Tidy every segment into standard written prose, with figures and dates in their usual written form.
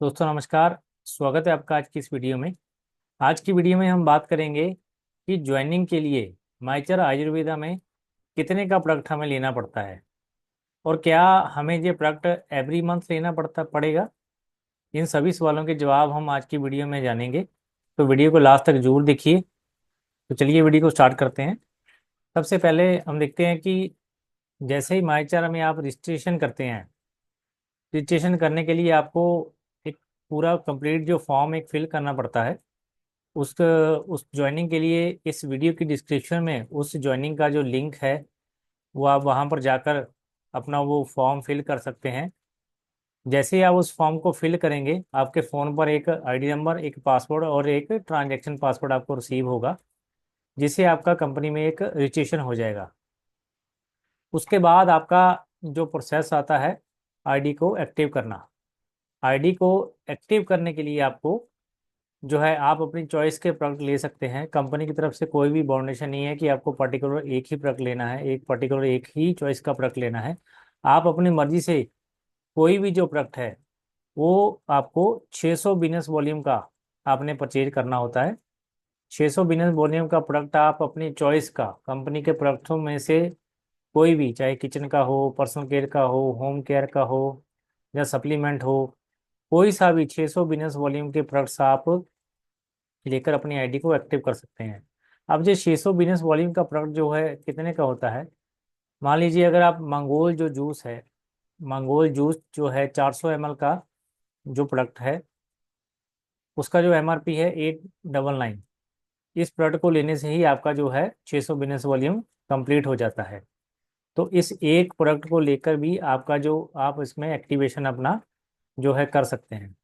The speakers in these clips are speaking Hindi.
दोस्तों नमस्कार। स्वागत है आपका आज की इस वीडियो में। आज की वीडियो में हम बात करेंगे कि ज्वाइनिंग के लिए माइचर आयुर्वेदा में कितने का प्रोडक्ट हमें लेना पड़ता है और क्या हमें ये प्रोडक्ट एवरी मंथ लेना पड़ेगा। इन सभी सवालों के जवाब हम आज की वीडियो में जानेंगे, तो वीडियो को लास्ट तक जरूर देखिए। तो चलिए वीडियो को स्टार्ट करते हैं। सबसे पहले हम देखते हैं कि जैसे ही माइचर में आप रजिस्ट्रेशन करते हैं, रजिस्ट्रेशन करने के लिए आपको एक पूरा कंप्लीट जो फॉर्म एक फिल करना पड़ता है। उस ज्वाइनिंग के लिए इस वीडियो की डिस्क्रिप्शन में उस ज्वाइनिंग का जो लिंक है वो आप वहाँ पर जाकर अपना वो फॉर्म फिल कर सकते हैं। जैसे ही आप उस फॉर्म को फिल करेंगे, आपके फ़ोन पर एक आईडी नंबर, एक पासवर्ड और एक ट्रांजैक्शन पासवर्ड आपको रिसीव होगा, जिससे आपका कंपनी में एक रजिस्ट्रेशन हो जाएगा। उसके बाद आपका जो प्रोसेस आता है आईडी को एक्टिव करना। आईडी को एक्टिव करने के लिए आपको जो है आप अपनी चॉइस के प्रोडक्ट ले सकते हैं। कंपनी की तरफ से कोई भी बाउंडेशन नहीं है कि आपको पर्टिकुलर एक ही प्रोडक्ट लेना है, एक ही चॉइस का प्रोडक्ट लेना है। आप अपनी मर्जी से कोई भी जो प्रोडक्ट है वो आपको 600 बिजनेस वॉल्यूम का आपने परचेज करना होता है। 600 बिजनेस वॉल्यूम का प्रोडक्ट आप अपनी चॉइस का कंपनी के प्रोडक्टों में से कोई भी, चाहे किचन का हो, पर्सनल केयर का हो, होम केयर का हो या सप्लीमेंट हो, कोई सा भी 600 बिजनेस वॉल्यूम के प्रोडक्ट्स आप लेकर अपनी आईडी को एक्टिव कर सकते हैं। अब जो 600 बिजनेस वॉल्यूम का प्रोडक्ट जो है कितने का होता है, मान लीजिए अगर आप मंगोल जो जूस है, मंगोल जूस जो है 400 ml का जो प्रोडक्ट है, उसका जो एमआरपी है 899। इस प्रोडक्ट को लेने से ही आपका जो है 600 बिजनेस वॉल्यूम कंप्लीट हो जाता है। तो इस एक प्रोडक्ट को लेकर भी आपका जो आप इसमें एक्टिवेशन अपना जो है कर सकते हैं।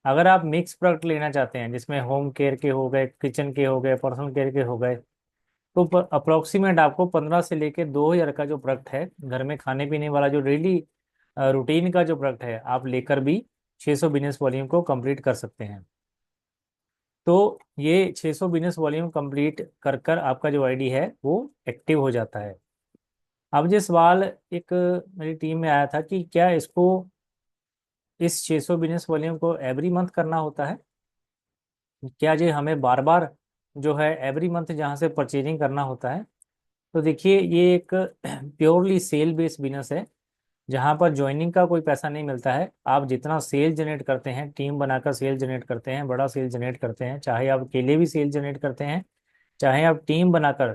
अगर आप मिक्स प्रोडक्ट लेना चाहते हैं जिसमें होम केयर के हो गए, किचन के हो गए, पर्सनल केयर के हो गए, तो अप्रोक्सीमेट आपको 15 से लेकर 2000 का जो प्रोडक्ट है, घर में खाने पीने वाला जो डेली रूटीन का जो प्रोडक्ट है, आप लेकर भी 600 बिजनेस वॉल्यूम को कंप्लीट कर सकते हैं। तो ये 600 बिजनेस वॉल्यूम कंप्लीट कर कर आपका जो आईडी है वो एक्टिव हो जाता है। अब ये सवाल एक मेरी टीम में आया था कि क्या इसको इस 600 बिजनेस वॉल्यूम को एवरी मंथ करना होता है, क्या ये हमें बार बार जो है एवरी मंथ जहाँ से परचेजिंग करना होता है। तो देखिए ये एक प्योरली सेल बेस्ड बिजनेस है, जहाँ पर ज्वाइनिंग का कोई पैसा नहीं मिलता है। आप जितना सेल जनरेट करते हैं, टीम बनाकर सेल जनरेट करते हैं, बड़ा सेल जनरेट करते हैं, चाहे आप अकेले भी सेल जनरेट करते हैं, चाहे आप टीम बनाकर,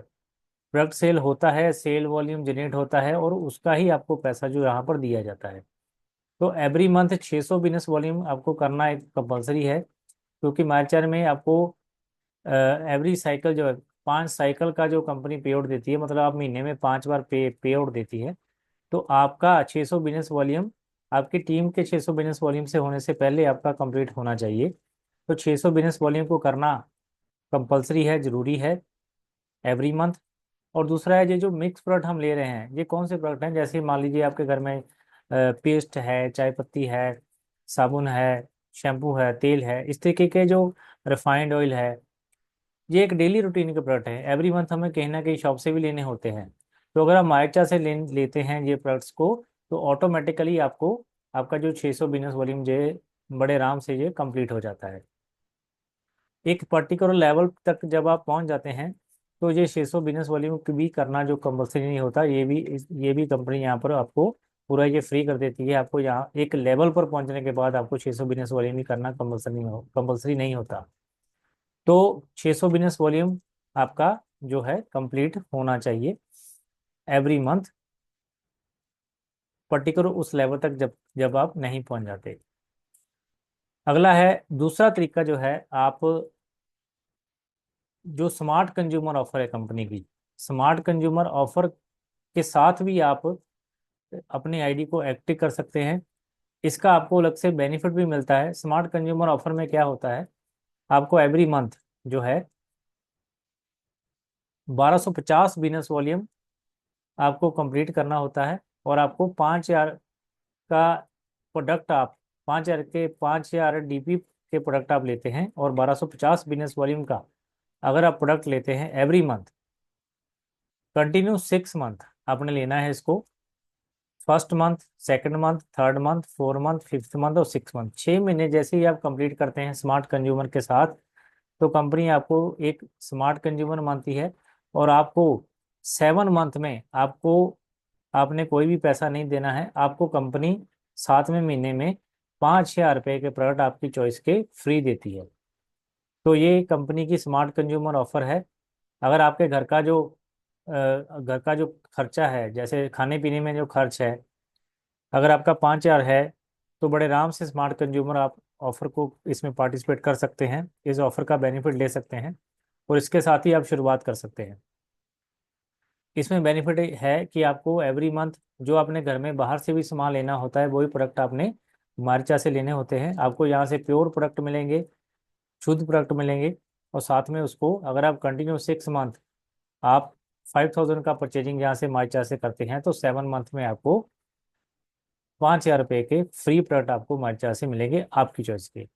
प्रोडक्ट सेल होता है, सेल वॉल्यूम जनरेट होता है और उसका ही आपको पैसा जो यहाँ पर दिया जाता है। तो एवरी मंथ 600 बिजनेस वॉल्यूम आपको करना एक कंपलसरी है, क्योंकि मार्चर में आपको एवरी साइकिल जो है 5 साइकिल का जो कंपनी पे आउट देती है, मतलब आप महीने में 5 बार पे आउट देती है। तो आपका 600 बिजनेस वॉल्यूम आपकी टीम के 600 बिजनेस वॉल्यूम से होने से पहले आपका कंप्लीट होना चाहिए। तो 600 बिजनेस वॉल्यूम को करना कंपलसरी है, ज़रूरी है एवरी मंथ। और दूसरा है, ये जो मिक्स प्रोडक्ट हम ले रहे हैं ये कौन से प्रोडक्ट हैं, जैसे मान लीजिए आपके घर में पेस्ट है, चाय पत्ती है, साबुन है, शैम्पू है, तेल है, इस तरीके के जो रिफाइंड ऑयल है, ये एक डेली रूटीन के प्रोडक्ट है, एवरी मंथ हमें कहीं ना कहीं शॉप से भी लेने होते हैं। तो अगर आप मार्चा से लेते हैं ये प्रोडक्ट्स को, तो ऑटोमेटिकली आपको आपका जो 600 बिजनेस वॉल्यूम ये बड़े आराम से ये कंप्लीट हो जाता है। एक पर्टिकुलर लेवल तक जब आप पहुंच जाते हैं, तो ये 600 बिजनेस वॉल्यूम भी करना जो कंपलसरी नहीं होता, ये भी कंपनी यहाँ पर आपको पूरा ये फ्री कर देती है। आपको यहाँ एक लेवल पर पहुंचने के बाद आपको 600 बिजनेस वॉल्यूम भी करना कंपलसरी नहीं होता। तो 600 बिजनेस वॉल्यूम आपका जो है कंप्लीट होना चाहिए एवरी मंथ, पर्टिकुलर उस लेवल तक जब जब आप नहीं पहुंच जाते। अगला है दूसरा तरीका जो है, आप जो स्मार्ट कंज्यूमर ऑफर है कंपनी की, स्मार्ट कंज्यूमर ऑफर के साथ भी आप अपनी आईडी को एक्टिव कर सकते हैं। इसका आपको अलग से बेनिफिट भी मिलता है। स्मार्ट कंज्यूमर ऑफर में क्या होता है, आपको एवरी मंथ जो है 1250 बिजनेस वॉल्यूम आपको कंप्लीट करना होता है, और आपको 5,000 का प्रोडक्ट आप 5,000 डीपी के प्रोडक्ट आप लेते हैं और 1250 बिजनेस वॉल्यूम का अगर आप प्रोडक्ट लेते हैं एवरी मंथ, कंटिन्यू 6 मंथ आपने लेना है इसको, first month, second month, third month, 4 month, 5th month और 6 मंथ, 6 महीने जैसे ही आप कंप्लीट करते हैं स्मार्ट कंज्यूमर के साथ, तो कंपनी आपको एक स्मार्ट कंज्यूमर मानती है। और आपको 7 मंथ में आपको, आपने कोई भी पैसा नहीं देना है, आपको कंपनी 7वें महीने में 5,000 रुपये के प्रोडक्ट आपकी चॉइस के फ्री देती है। तो ये कंपनी की स्मार्ट कंज्यूमर ऑफर है। अगर आपके घर का जो खर्चा है, जैसे खाने पीने में जो खर्च है, अगर आपका 5,000 है, तो बड़े आराम से स्मार्ट कंज्यूमर आप ऑफर को इसमें पार्टिसिपेट कर सकते हैं, इस ऑफर का बेनिफिट ले सकते हैं और इसके साथ ही आप शुरुआत कर सकते हैं। इसमें बेनिफिट है कि आपको एवरी मंथ जो आपने घर में बाहर से भी सामान लेना होता है, वही प्रोडक्ट आपने मार्चा से लेने होते हैं। आपको यहाँ से प्योर प्रोडक्ट मिलेंगे, शुद्ध प्रोडक्ट मिलेंगे। और साथ में उसको अगर आप कंटिन्यू 6 मंथ आप 5,000 का परचेजिंग यहाँ से मार्चा से करते हैं, तो 7 मंथ में आपको 5,000 रुपये के फ्री प्रोडक्ट आपको मार्चा से मिलेंगे आपकी चॉइस के।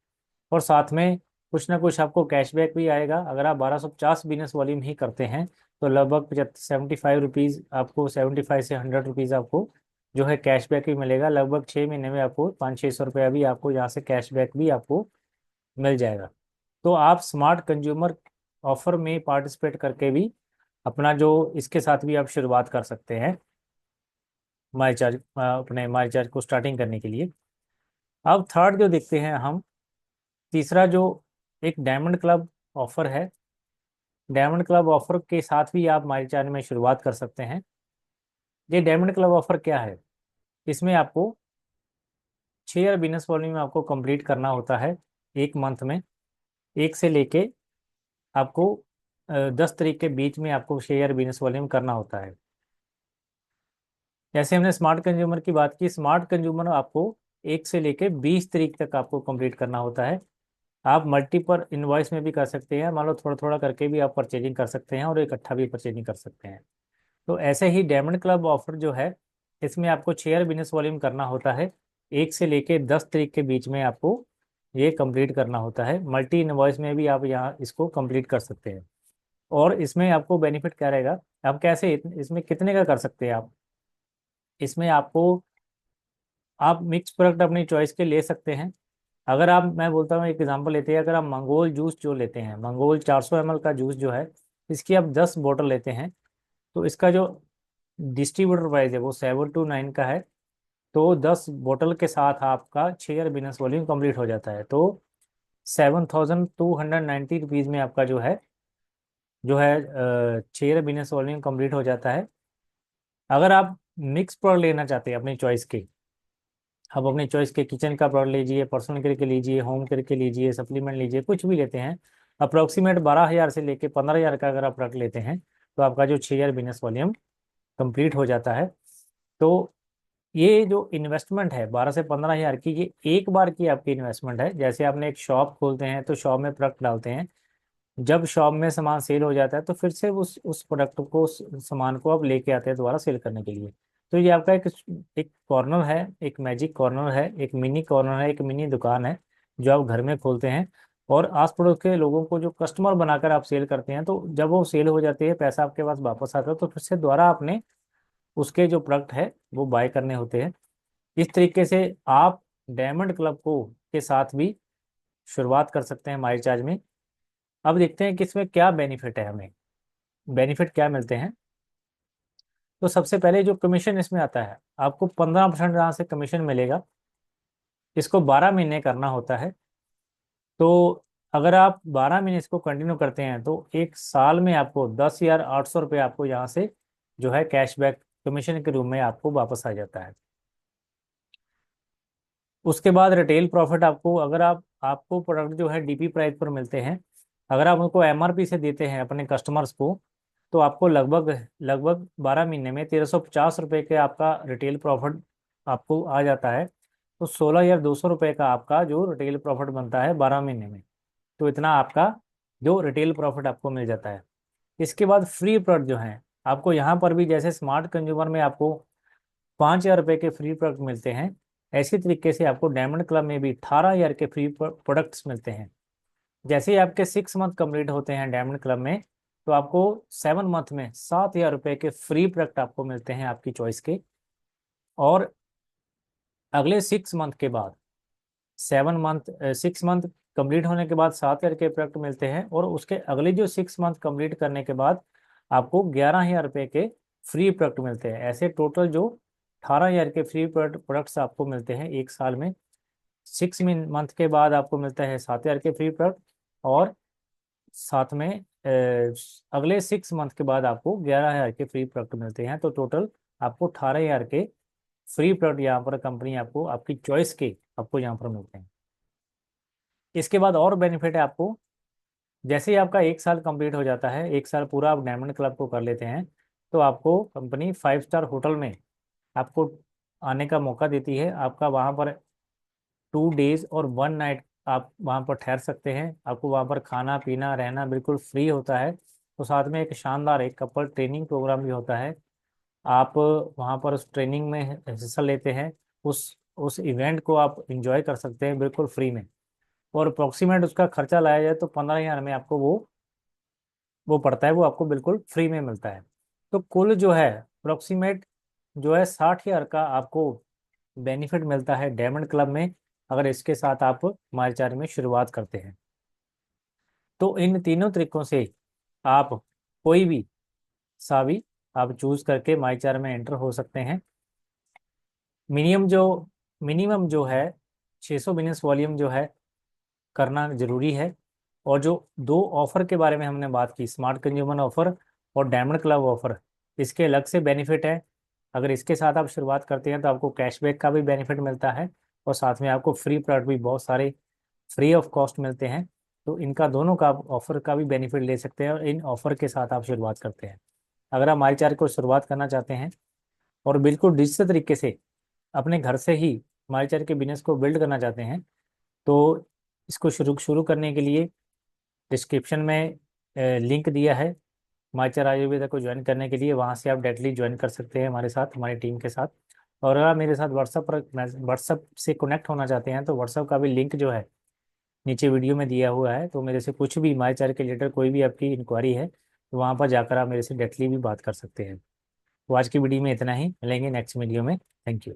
और साथ में कुछ ना कुछ आपको कैशबैक भी आएगा। अगर आप 1250 बिजनेस वॉल्यूम ही करते हैं, तो लगभग 75 रुपीज़ आपको, 75 से 100 रुपीज़ आपको जो है कैशबैक भी मिलेगा। लगभग 6 महीने में आपको 500-600 रुपया भी आपको यहाँ से कैशबैक भी आपको मिल जाएगा। तो आप स्मार्ट कंज्यूमर ऑफर में पार्टिसिपेट करके भी अपना जो, इसके साथ भी आप शुरुआत कर सकते हैं माई चार्ज, अपने माई चार्ज को स्टार्टिंग करने के लिए। अब थर्ड जो देखते हैं हम, तीसरा जो एक डायमंड क्लब ऑफर है। डायमंड क्लब ऑफर के साथ भी आप माई चार्ज में शुरुआत कर सकते हैं। ये डायमंड क्लब ऑफर क्या है? इसमें आपको 6 ईयर बिजनेस वॉल्यूम आपको कंप्लीट करना होता है एक मंथ में। एक से लेके आपको 10 तारीख के बीच में आपको 6 ईयर बिजनेस वॉल्यूम करना होता है। जैसे हमने स्मार्ट कंज्यूमर की बात की, स्मार्ट कंज्यूमर आपको 1 से लेके 20 तारीख तक आपको कंप्लीट करना होता है। आप मल्टीपल इनवॉइस में भी कर सकते हैं, मान लो थोड़ा थोड़ा करके भी आप परचेजिंग कर सकते हैं और इकट्ठा भी परचेजिंग कर सकते हैं। तो ऐसे ही डायमंड क्लब ऑफर जो है, इसमें आपको 6 ईयर बिजनेस वॉल्यूम करना होता है। 1 से लेके 10 तारीख के बीच में आपको ये कंप्लीट करना होता है। मल्टी इनवॉइस में भी आप यहाँ इसको कंप्लीट कर सकते हैं। और इसमें आपको बेनिफिट क्या रहेगा, आप कैसे इसमें कितने का कर सकते हैं आप? इसमें आपको, आप मिक्स प्रोडक्ट अपनी चॉइस के ले सकते हैं। अगर आप, मैं बोलता हूँ एक एग्जांपल लेते हैं, अगर आप मंगोल जूस जो लेते हैं, मंगोल 400 ml का जूस जो है, इसकी आप 10 बोतल लेते हैं, तो इसका जो डिस्ट्रीब्यूटर प्राइस है वो 7 to 9 का है। तो 10 बोतल के साथ आपका 6 ईयर बिजनेस वॉल्यूम कंप्लीट हो जाता है। तो 7,290 रुपीज़ में आपका जो है 6 ईयर बिजनेस वॉल्यूम कंप्लीट हो जाता है। अगर आप मिक्स प्रोडक्ट लेना चाहते हैं अपनी चॉइस के, आप अपनी चॉइस के किचन का प्रोडक्ट लीजिए, पर्सनल केयर के लीजिए, होम केयर के लीजिए, सप्लीमेंट लीजिए, कुछ भी लेते हैं, अप्रोक्सीमेट 12,000 से लेके 15,000 का अगर आप प्रोडक्ट लेते हैं, तो आपका जो 6 ईयर बिजनेस वॉल्यूम कंप्लीट हो जाता है। तो ये जो इन्वेस्टमेंट है 12 से 15,000 की, ये एक बार की आपकी इन्वेस्टमेंट है। जैसे आपने एक शॉप खोलते हैं तो शॉप में प्रोडक्ट डालते हैं, जब शॉप में सामान सेल हो जाता है तो फिर से उस प्रोडक्ट को, उस सामान को आप लेके आते हैं दोबारा सेल करने के लिए। तो ये आपका एक कॉर्नर है, एक मैजिक कॉर्नर है, एक मिनी कॉर्नर है, एक मिनी दुकान है जो आप घर में खोलते हैं। और आस पड़ोस के लोगों को जो कस्टमर बनाकर आप सेल करते हैं, तो जब वो सेल हो जाती है, पैसा आपके पास वापस आता है, तो फिर से दोबारा आपने उसके जो प्रोडक्ट है वो बाय करने होते हैं। इस तरीके से आप डायमंड क्लब को के साथ भी शुरुआत कर सकते हैं माई चार्ज में। अब देखते हैं कि इसमें क्या बेनिफिट है, हमें बेनिफिट क्या मिलते हैं। तो सबसे पहले जो कमीशन इसमें आता है, आपको 15% यहाँ से कमीशन मिलेगा। इसको 12 महीने करना होता है। तो अगर आप 12 महीने इसको कंटिन्यू करते हैं, तो एक साल में आपको 10,800 रुपये आपको यहाँ से जो है कैशबैक कमीशन के रूप में आपको वापस आ जाता है। उसके बाद रिटेल प्रॉफिट आपको, अगर आपको प्रोडक्ट जो है डीपी प्राइस पर मिलते हैं, अगर आप उनको एमआरपी से देते हैं अपने कस्टमर्स को, तो आपको लगभग लगभग 12 महीने में 1,350 रुपये के आपका रिटेल प्रॉफिट आपको आ जाता है। तो 16,200 रुपये का आपका जो रिटेल प्रॉफिट बनता है 12 महीने में। तो इतना आपका जो रिटेल प्रॉफिट आपको मिल जाता है। इसके बाद फ्री प्रोडक्ट जो है, आपको यहाँ पर भी जैसे स्मार्ट कंज्यूमर में आपको 5,000 रुपये के फ्री प्रोडक्ट मिलते हैं, ऐसी तरीके से आपको डायमंड क्लब में भी 18,000 के फ्री प्रोडक्ट्स मिलते हैं। जैसे ही आपके 6 मंथ कंप्लीट होते हैं डायमंड क्लब में, तो आपको 7 मंथ में 7,000 रुपये के फ्री प्रोडक्ट आपको मिलते हैं आपकी चॉइस के। और अगले 6 मंथ के बाद 6 मंथ कंप्लीट होने के बाद 7 हज़ार के प्रोडक्ट मिलते हैं, और उसके अगले जो 6 मंथ कंप्लीट करने के बाद आपको 11 हज़ार रुपये के फ्री प्रोडक्ट मिलते हैं। ऐसे टोटल जो 18 हज़ार के फ्री प्रोडक्ट्स आपको मिलते हैं एक साल में। 6 मंथ के बाद आपको मिलता है 7 हज़ार के फ्री प्रोडक्ट, और साथ में अगले 6 मंथ के बाद आपको 11 हज़ार के फ्री प्रोडक्ट मिलते हैं। तो टोटल आपको 18 हज़ार के फ्री प्रोडक्ट यहाँ पर कंपनी आपको आपकी चॉइस के आपको यहाँ पर मिलते हैं। इसके बाद और बेनिफिट है आपको, जैसे ही आपका 1 साल कंप्लीट हो जाता है, 1 साल पूरा आप डायमंड क्लब को कर लेते हैं, तो आपको कंपनी 5 स्टार होटल में आपको आने का मौका देती है। आपका वहाँ पर 2 डेज और 1 नाइट आप वहाँ पर ठहर सकते हैं। आपको वहाँ पर खाना पीना रहना बिल्कुल फ्री होता है। तो साथ में एक शानदार एक कपल ट्रेनिंग प्रोग्राम भी होता है। आप वहाँ पर उस ट्रेनिंग में हिस्सा लेते हैं, उस इवेंट को आप इंजॉय कर सकते हैं बिल्कुल फ्री में। और अप्रोक्सीमेट उसका खर्चा लाया जाए तो 15 हज़ार में आपको वो पड़ता है, वो आपको बिल्कुल फ्री में मिलता है। तो कुल जो है अप्रोक्सीमेट जो है 60 हज़ार का आपको बेनिफिट मिलता है डायमंड क्लब में, अगर इसके साथ आप मार्चार में शुरुआत करते हैं। तो इन तीनों तरीकों से आप कोई भी सा भी आप चूज करके मार्चार में एंटर हो सकते हैं। मिनिमम जो मिनिमम जो है 600 बिजनेस वॉल्यूम जो है करना जरूरी है। और जो दो ऑफर के बारे में हमने बात की, स्मार्ट कंज्यूमर ऑफर और डायमंड क्लब ऑफर, इसके अलग से बेनिफिट है। अगर इसके साथ आप शुरुआत करते हैं तो आपको कैशबैक का भी बेनिफिट मिलता है, और साथ में आपको फ्री प्रोडक्ट भी बहुत सारे फ्री ऑफ कॉस्ट मिलते हैं। तो इनका दोनों का ऑफर का भी बेनिफिट ले सकते हैं, और इन ऑफर के साथ आप शुरुआत करते हैं। अगर आप माई चार्ट को शुरुआत करना चाहते हैं और बिल्कुल डिजिटल तरीके से अपने घर से ही माई चार्ट के बिजनेस को बिल्ड करना चाहते हैं, तो इसको शुरू शुरू करने के लिए डिस्क्रिप्शन में लिंक दिया है माइचर आयुर्वेदा को ज्वाइन करने के लिए। वहाँ से आप डायरेक्टली ज्वाइन कर सकते हैं हमारे साथ, हमारी टीम के साथ। और अगर आप मेरे साथ व्हाट्सअप से कनेक्ट होना चाहते हैं, तो व्हाट्सअप का भी लिंक जो है नीचे वीडियो में दिया हुआ है। तो मेरे से कुछ भी माइचर के रिलेटेड कोई भी आपकी इंक्वायरी है, तो वहाँ पर जाकर आप मेरे से डायरेक्टली भी बात कर सकते हैं। तो आज की वीडियो में इतना ही, मिलेंगे नेक्स्ट वीडियो में। Thank you.